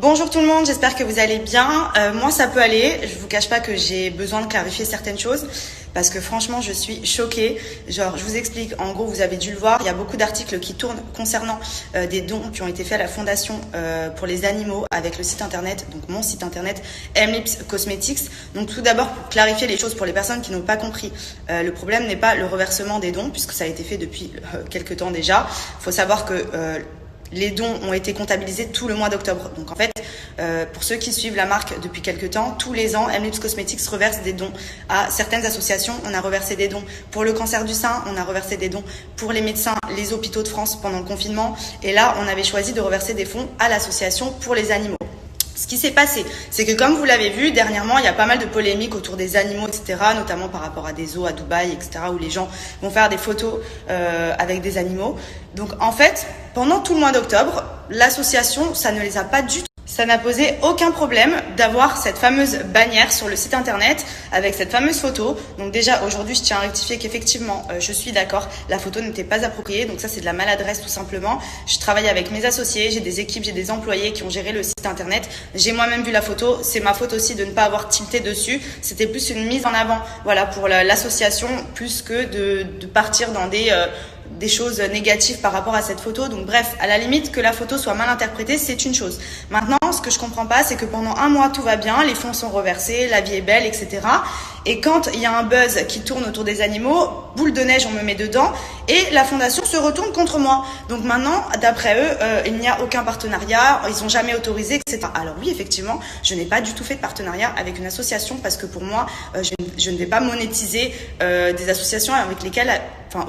Bonjour tout le monde, j'espère que vous allez bien. Moi ça peut aller, je vous cache pas que j'ai besoin de clarifier certaines choses parce que franchement je suis choquée. Genre je vous explique, en gros vous avez dû le voir, il y a beaucoup d'articles qui tournent concernant des dons qui ont été faits à la fondation pour les animaux avec le site internet, donc mon site internet M-Lips Cosmetics. Donc tout d'abord pour clarifier les choses pour les personnes qui n'ont pas compris, le problème n'est pas le reversement des dons puisque ça a été fait depuis quelques temps déjà. Il faut savoir que les dons ont été comptabilisés tout le mois d'octobre. Donc en fait, pour ceux qui suivent la marque depuis quelques temps, tous les ans, M-Lips Cosmetics reverse des dons à certaines associations. On a reversé des dons pour le cancer du sein, on a reversé des dons pour les médecins, les hôpitaux de France pendant le confinement. Et là, on avait choisi de reverser des fonds à l'association pour les animaux. Ce qui s'est passé, c'est que comme vous l'avez vu, dernièrement, il y a pas mal de polémiques autour des animaux, etc., notamment par rapport à des zoos à Dubaï, etc., où les gens vont faire des photos avec des animaux. Donc en fait, pendant tout le mois d'octobre, l'association, ça ne les a pas du tout. Ça n'a posé aucun problème d'avoir cette fameuse bannière sur le site internet avec cette fameuse photo. Donc déjà aujourd'hui je tiens à rectifier qu'effectivement je suis d'accord, la photo n'était pas appropriée, donc ça c'est de la maladresse tout simplement. Je travaille avec mes associés, j'ai des équipes, j'ai des employés qui ont géré le site internet. J'ai moi-même vu la photo, c'est ma faute aussi de ne pas avoir tilté dessus. C'était plus une mise en avant, voilà, pour l'association, plus que de partir dans des choses négatives par rapport à cette photo. Donc bref, à la limite que la photo soit mal interprétée, c'est une chose. Maintenant, ce que je comprends pas, c'est que pendant un mois tout va bien, les fonds sont reversés, la vie est belle, etc. Et quand il y a un buzz qui tourne autour des animaux, boule de neige, on me met dedans et la fondation se retourne contre moi. Donc maintenant, d'après eux, il n'y a aucun partenariat, ils n'ont jamais autorisé, etc. Alors oui, effectivement, je n'ai pas du tout fait de partenariat avec une association parce que pour moi, je ne vais pas monétiser des associations avec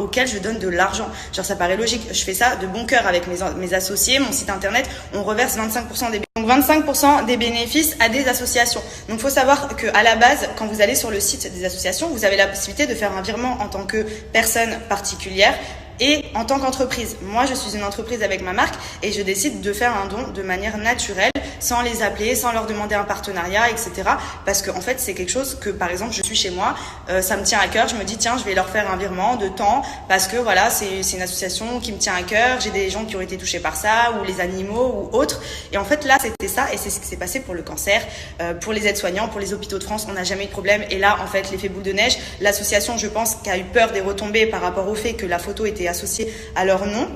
auxquelles je donne de l'argent. Genre ça paraît logique, je fais ça de bon cœur avec mes associés, mon site internet, on reverse 25% des bénéfices à des associations. Donc il faut savoir qu'à la base, quand vous allez sur le site des associations, vous avez la possibilité de faire un virement en tant que personne particulière et en tant qu'entreprise. Moi, je suis une entreprise avec ma marque et je décide de faire un don de manière naturelle, sans les appeler, sans leur demander un partenariat, etc. Parce que en fait, c'est quelque chose que, par exemple, je suis chez moi, ça me tient à cœur. Je me dis tiens, je vais leur faire un virement de temps parce que voilà, c'est une association qui me tient à cœur. J'ai des gens qui ont été touchés par ça, ou les animaux, ou autres. Et en fait, là, c'était ça, et c'est ce qui s'est passé pour le cancer, pour les aides-soignants, pour les hôpitaux de France. On n'a jamais eu de problème. Et là, en fait, l'effet boule de neige, l'association, je pense, qui a eu peur des retombées par rapport au fait que la photo était associée à leur nom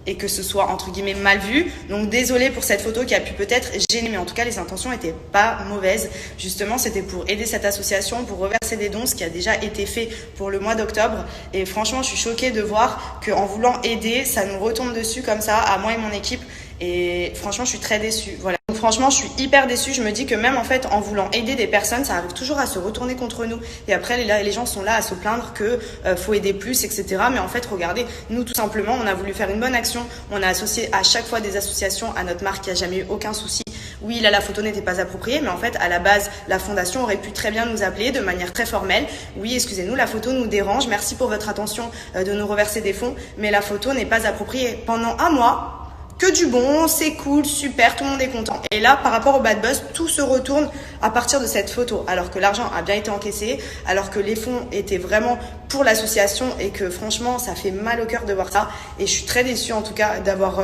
et que ce soit entre guillemets mal vu. Donc désolée pour cette photo qui a pu peut-être gêner, mais en tout cas les intentions n'étaient pas mauvaises. Justement, c'était pour aider cette association, pour reverser des dons, ce qui a déjà été fait pour le mois d'octobre. Et franchement, je suis choquée de voir qu'en voulant aider, ça nous retombe dessus comme ça, à moi et mon équipe. Et franchement, je suis très déçue. Voilà. Donc, franchement, je suis hyper déçue. Je me dis que même en fait, en voulant aider des personnes, ça arrive toujours à se retourner contre nous. Et après, les gens sont là à se plaindre que faut aider plus, etc. Mais en fait, regardez, nous tout simplement, on a voulu faire une bonne action. On a associé à chaque fois des associations à notre marque. Il n'y a jamais eu aucun souci. Oui, là, la photo n'était pas appropriée, mais en fait, à la base, la fondation aurait pu très bien nous appeler de manière très formelle. Oui, excusez-nous, la photo nous dérange. Merci pour votre attention de nous reverser des fonds, mais la photo n'est pas appropriée. Pendant un mois, que du bon, c'est cool, super, tout le monde est content. Et là, par rapport au bad buzz, tout se retourne à partir de cette photo. Alors que l'argent a bien été encaissé, alors que les fonds étaient vraiment pour l'association et que franchement, ça fait mal au cœur de voir ça. Et je suis très déçue en tout cas d'avoir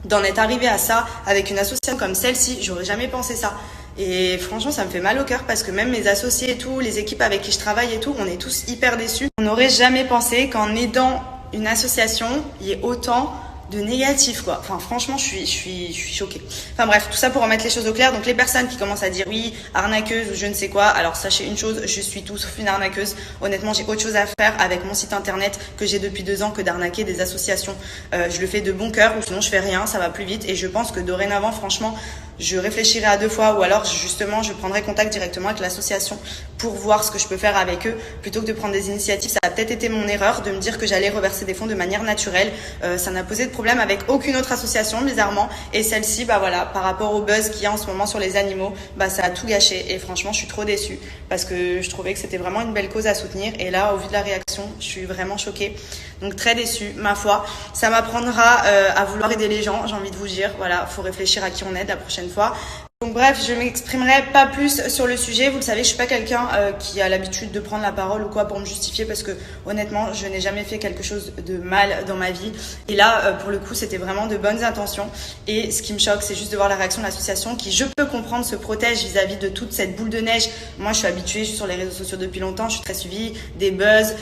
d'en être arrivé à ça avec une association comme celle-ci. J'aurais jamais pensé ça. Et franchement, ça me fait mal au cœur parce que même mes associés et tout, les équipes avec qui je travaille et tout, on est tous hyper déçus. On n'aurait jamais pensé qu'en aidant une association, il y ait autant de négatif, quoi. Enfin, franchement, je suis choquée. Enfin bref, tout ça pour remettre les choses au clair. Donc les personnes qui commencent à dire oui, arnaqueuse ou je ne sais quoi, alors sachez une chose, je suis tout sauf une arnaqueuse. Honnêtement, j'ai autre chose à faire avec mon site internet que j'ai depuis 2 ans que d'arnaquer des associations. Je le fais de bon cœur ou sinon je fais rien, ça va plus vite. Et je pense que dorénavant, franchement, je réfléchirai à 2 fois ou alors justement je prendrai contact directement avec l'association pour voir ce que je peux faire avec eux plutôt que de prendre des initiatives. Ça a peut-être été mon erreur de me dire que j'allais reverser des fonds de manière naturelle. Ça n'a posé de problème avec aucune autre association bizarrement, et celle-ci, bah voilà, par rapport au buzz qu'il y a en ce moment sur les animaux, bah ça a tout gâché. Et franchement, je suis trop déçue parce que je trouvais que c'était vraiment une belle cause à soutenir, et là, au vu de la réaction, je suis vraiment choquée. Donc très déçue, ma foi. Ça m'apprendra à vouloir aider les gens, j'ai envie de vous dire. Voilà, faut réfléchir à qui on aide la prochaine fois. Donc bref, je m'exprimerai pas plus sur le sujet. Vous le savez, je suis pas quelqu'un qui a l'habitude de prendre la parole ou quoi pour me justifier parce que honnêtement, je n'ai jamais fait quelque chose de mal dans ma vie. Et là, pour le coup, c'était vraiment de bonnes intentions. Et ce qui me choque, c'est juste de voir la réaction de l'association qui, je peux comprendre, se protège vis-à-vis de toute cette boule de neige. Moi, je suis habituée, je suis sur les réseaux sociaux depuis longtemps, je suis très suivie, des buzz,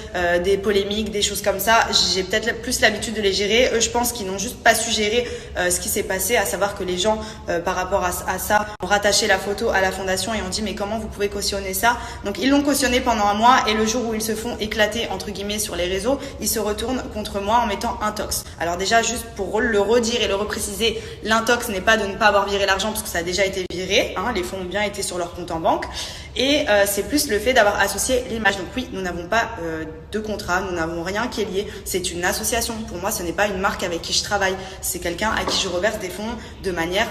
des polémiques, des choses comme ça. J'ai peut-être plus l'habitude de les gérer. Eux, je pense qu'ils n'ont juste pas su gérer ce qui s'est passé, à savoir que les gens, par rapport à ça, ont rattaché la photo à la fondation et ont dit mais comment vous pouvez cautionner ça? Donc ils l'ont cautionné pendant un mois et le jour où ils se font éclater entre guillemets sur les réseaux, ils se retournent contre moi en mettant intox. Alors déjà juste pour le redire et le repréciser, l'intox n'est pas de ne pas avoir viré l'argent parce que ça a déjà été viré, hein, les fonds ont bien été sur leur compte en banque et c'est plus le fait d'avoir associé l'image. Donc oui, nous n'avons pas de contrat, nous n'avons rien qui est lié, c'est une association. Pour moi ce n'est pas une marque avec qui je travaille, c'est quelqu'un à qui je reverse des fonds de manière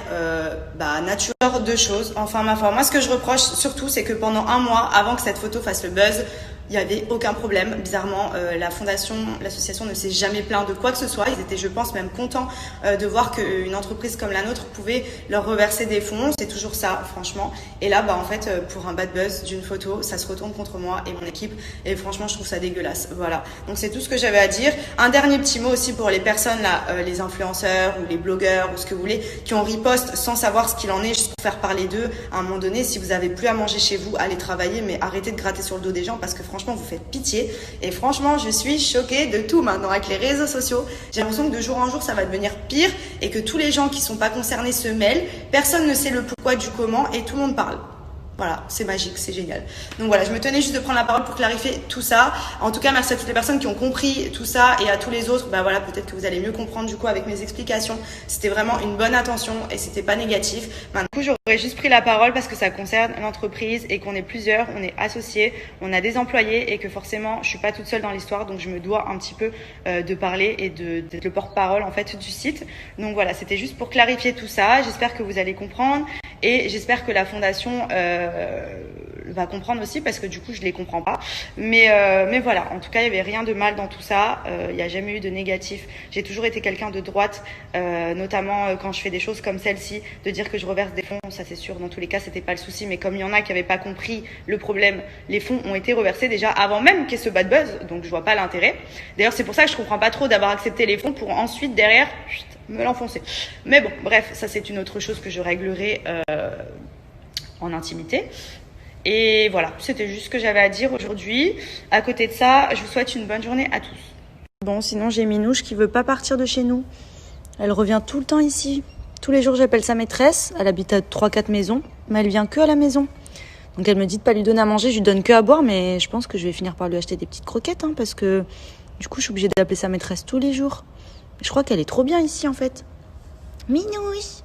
naturelle. De choses. Enfin, ma foi, moi, ce que je reproche surtout, c'est que pendant un mois, avant que cette photo fasse le buzz, il n'y avait aucun problème. Bizarrement, la fondation, l'association ne s'est jamais plaint de quoi que ce soit. Ils étaient, je pense, même contents de voir qu'une entreprise comme la nôtre pouvait leur reverser des fonds. C'est toujours ça, franchement. Et là, en fait, pour un bad buzz d'une photo, ça se retourne contre moi et mon équipe. Et franchement, je trouve ça dégueulasse. Voilà. Donc, c'est tout ce que j'avais à dire. Un dernier petit mot aussi pour les personnes là, les influenceurs ou les blogueurs ou ce que vous voulez, qui ont riposte sans savoir ce qu'il en est, juste pour faire parler d'eux. À un moment donné, si vous avez plus à manger chez vous, allez travailler, mais arrêtez de gratter sur le dos des gens parce que franchement, vous faites pitié. Et franchement, je suis choquée de tout maintenant avec les réseaux sociaux. J'ai l'impression que de jour en jour, ça va devenir pire et que tous les gens qui sont pas concernés se mêlent. Personne ne sait le pourquoi du comment et tout le monde parle. Voilà, c'est magique, c'est génial. Donc voilà, je me tenais juste de prendre la parole pour clarifier tout ça. En tout cas, merci à toutes les personnes qui ont compris tout ça et à tous les autres. Voilà, peut-être que vous allez mieux comprendre du coup avec mes explications. C'était vraiment une bonne intention et c'était pas négatif. Maintenant, du coup, j'aurais juste pris la parole parce que ça concerne l'entreprise et qu'on est plusieurs, on est associés, on a des employés et que forcément, je suis pas toute seule dans l'histoire, donc je me dois un petit peu de parler et d'être le porte-parole en fait du site. Donc voilà, c'était juste pour clarifier tout ça. J'espère que vous allez comprendre. Et j'espère que la fondation va comprendre aussi parce que du coup je les comprends pas. Mais voilà, en tout cas il y avait rien de mal dans tout ça. Il n'y a jamais eu de négatif. J'ai toujours été quelqu'un de droite, notamment quand je fais des choses comme celle-ci, de dire que je reverse des fonds, ça c'est sûr. Dans tous les cas c'était pas le souci. Mais comme il y en a qui n'avaient pas compris le problème, les fonds ont été reversés déjà avant même qu'il y ait ce bad buzz. Donc je vois pas l'intérêt. D'ailleurs c'est pour ça que je comprends pas trop d'avoir accepté les fonds pour ensuite derrière me l'enfoncer. Mais bon, bref, ça c'est une autre chose que je réglerai en intimité. Et voilà, c'était juste ce que j'avais à dire aujourd'hui. À côté de ça, je vous souhaite une bonne journée à tous. Bon, sinon j'ai Minouche qui veut pas partir de chez nous. Elle revient tout le temps ici. Tous les jours j'appelle sa maîtresse. Elle habite à 3-4 maisons, mais elle vient que à la maison. Donc elle me dit de pas lui donner à manger, je lui donne que à boire, mais je pense que je vais finir par lui acheter des petites croquettes, parce que du coup je suis obligée d'appeler sa maîtresse tous les jours. Je crois qu'elle est trop bien ici en fait. Minouche.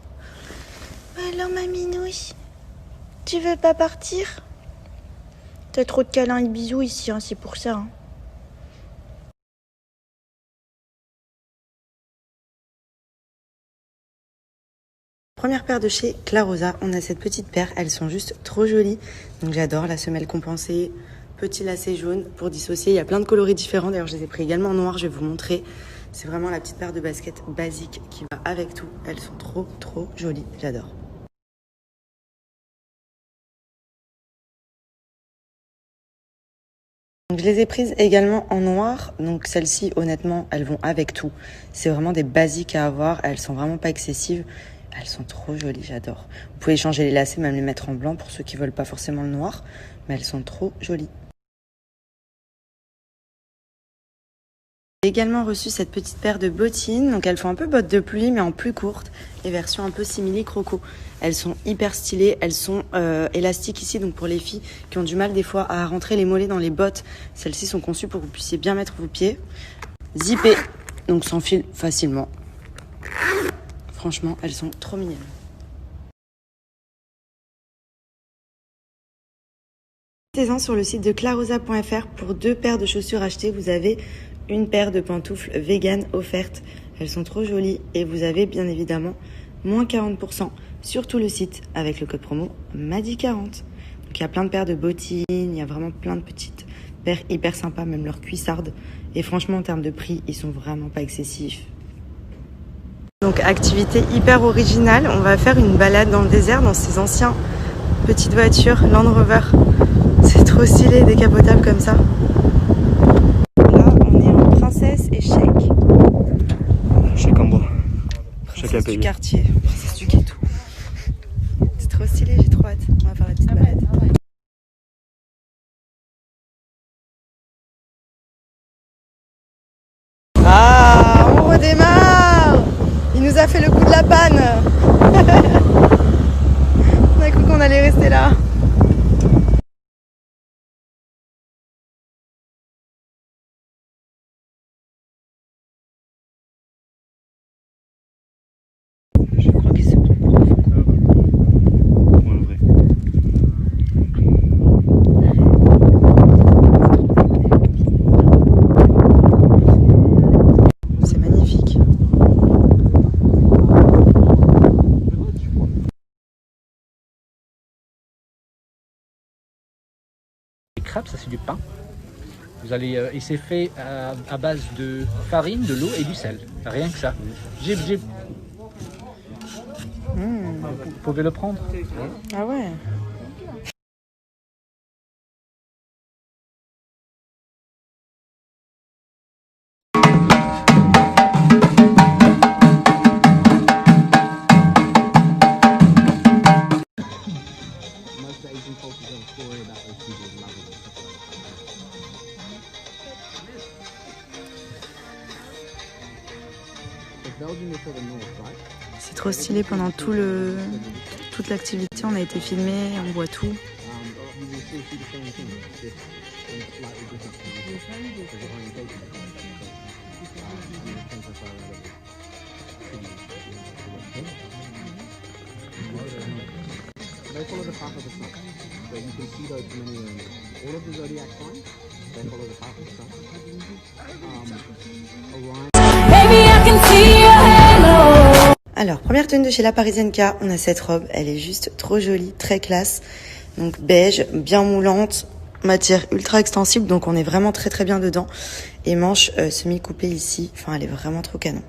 Alors ma Minouche, tu veux pas partir? T'as trop de câlins et de bisous ici, c'est pour ça. Première paire de chez Clarosa, on a cette petite paire, elles sont juste trop jolies. Donc j'adore la semelle compensée, petit lacet jaune pour dissocier. Il y a plein de coloris différents, d'ailleurs je les ai pris également en noir, je vais vous montrer. C'est vraiment la petite paire de baskets basique qui va avec tout. Elles sont trop trop jolies, j'adore. Donc, je les ai prises également en noir, donc celles-ci honnêtement elles vont avec tout. C'est vraiment des basiques à avoir, elles sont vraiment pas excessives, elles sont trop jolies, j'adore. Vous pouvez changer les lacets, même les mettre en blanc pour ceux qui veulent pas forcément le noir, mais elles sont trop jolies. J'ai également reçu cette petite paire de bottines, donc elles font un peu bottes de pluie mais en plus courtes et version un peu simili croco. Elles sont hyper stylées, elles sont élastiques ici, donc pour les filles qui ont du mal des fois à rentrer les mollets dans les bottes, celles-ci sont conçues pour que vous puissiez bien mettre vos pieds. Zippées, donc s'enfilent facilement. Franchement, elles sont trop mignonnes. Mettez-en sur le site de clarosa.fr pour 2 paires de chaussures achetées, vous avez une paire de pantoufles vegan offerte. Elles sont trop jolies et vous avez bien évidemment moins 40% sur tout le site avec le code promo MADI40. Donc il y a plein de paires de bottines, il y a vraiment plein de petites paires hyper sympas, même leurs cuissardes. Et franchement en termes de prix, ils sont vraiment pas excessifs. Donc activité hyper originale, on va faire une balade dans le désert dans ces anciens petites voitures Land Rover. C'est trop stylé, décapotable comme ça. Là on est en princesse et chèque. Chèque en bois. Princesse du quartier, princesse du ghetto. C'est trop stylé, j'ai trop hâte. On va faire la petite balade. Ah, on redémarre! Il nous a fait le coup de la panne. On a cru qu'on allait rester là. Je crois qu'il se prend pour un fou. Ouais, vrai. C'est magnifique. Les crêpes, ça c'est du pain. Vous allez, et c'est fait à base de farine, de l'eau et du sel. Rien que ça. Vous pouvez le prendre. Ah ouais. C'est trop stylé, pendant toute l'activité on a été filmé, on voit tout. They follow the path of the sun. So you can see those many all of the zodiac signs, they follow the path of the sun. Orion. Baby, I can see your halo. Alors, première tenue de chez La Parisienne K, on a cette robe, elle est juste trop jolie, très classe. Donc beige, bien moulante, matière ultra extensible, donc on est vraiment très très bien dedans. Et manche semi-coupée ici, enfin elle est vraiment trop canon.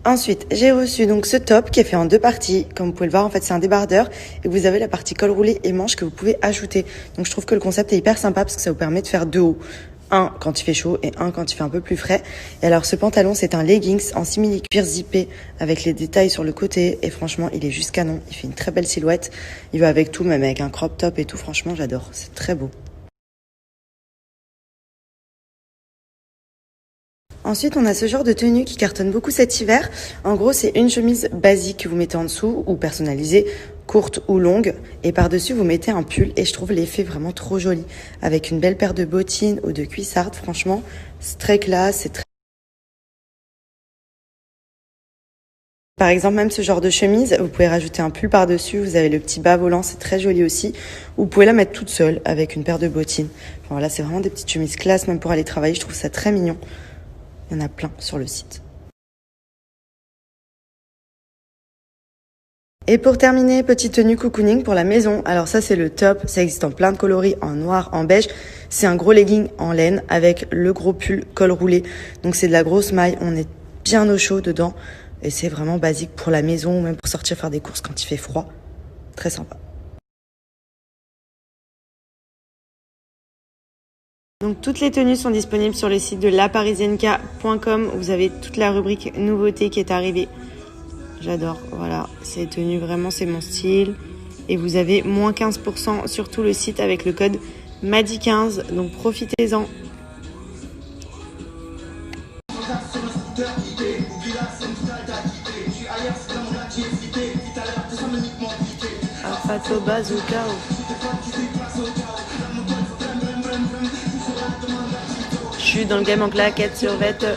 Ensuite, j'ai reçu donc ce top qui est fait en deux parties. Comme vous pouvez le voir, en fait, c'est un débardeur et vous avez la partie col roulé et manche que vous pouvez ajouter. Donc, je trouve que le concept est hyper sympa parce que ça vous permet de faire deux hauts. Un quand il fait chaud et un quand il fait un peu plus frais. Et alors, ce pantalon, c'est un leggings en simili-cuir zippé avec les détails sur le côté. Et franchement, il est juste canon. Il fait une très belle silhouette. Il va avec tout, même avec un crop top et tout. Franchement, j'adore. C'est très beau. Ensuite, on a ce genre de tenue qui cartonne beaucoup cet hiver. En gros, c'est une chemise basique que vous mettez en dessous ou personnalisée, courte ou longue. Et par-dessus, vous mettez un pull. Et je trouve l'effet vraiment trop joli. Avec une belle paire de bottines ou de cuissardes. Franchement, c'est très classe. C'est très... Par exemple, même ce genre de chemise, vous pouvez rajouter un pull par-dessus. Vous avez le petit bas volant, c'est très joli aussi. Vous pouvez la mettre toute seule avec une paire de bottines. Enfin, voilà, c'est vraiment des petites chemises classe, même pour aller travailler. Je trouve ça très mignon. Il y en a plein sur le site. Et pour terminer, petite tenue cocooning pour la maison. Alors ça, c'est le top. Ça existe en plein de coloris, en noir, en beige. C'est un gros legging en laine avec le gros pull col roulé. Donc c'est de la grosse maille. On est bien au chaud dedans. Et c'est vraiment basique pour la maison ou même pour sortir faire des courses quand il fait froid. Très sympa. Donc toutes les tenues sont disponibles sur le site de laparisienneK.com. Vous avez toute la rubrique nouveautés qui est arrivée. J'adore, voilà, ces tenues vraiment c'est mon style. Et vous avez moins 15% sur tout le site avec le code MADI15, donc profitez-en. Afato bazooka. Je suis dans le game en claquettes sur vêtements.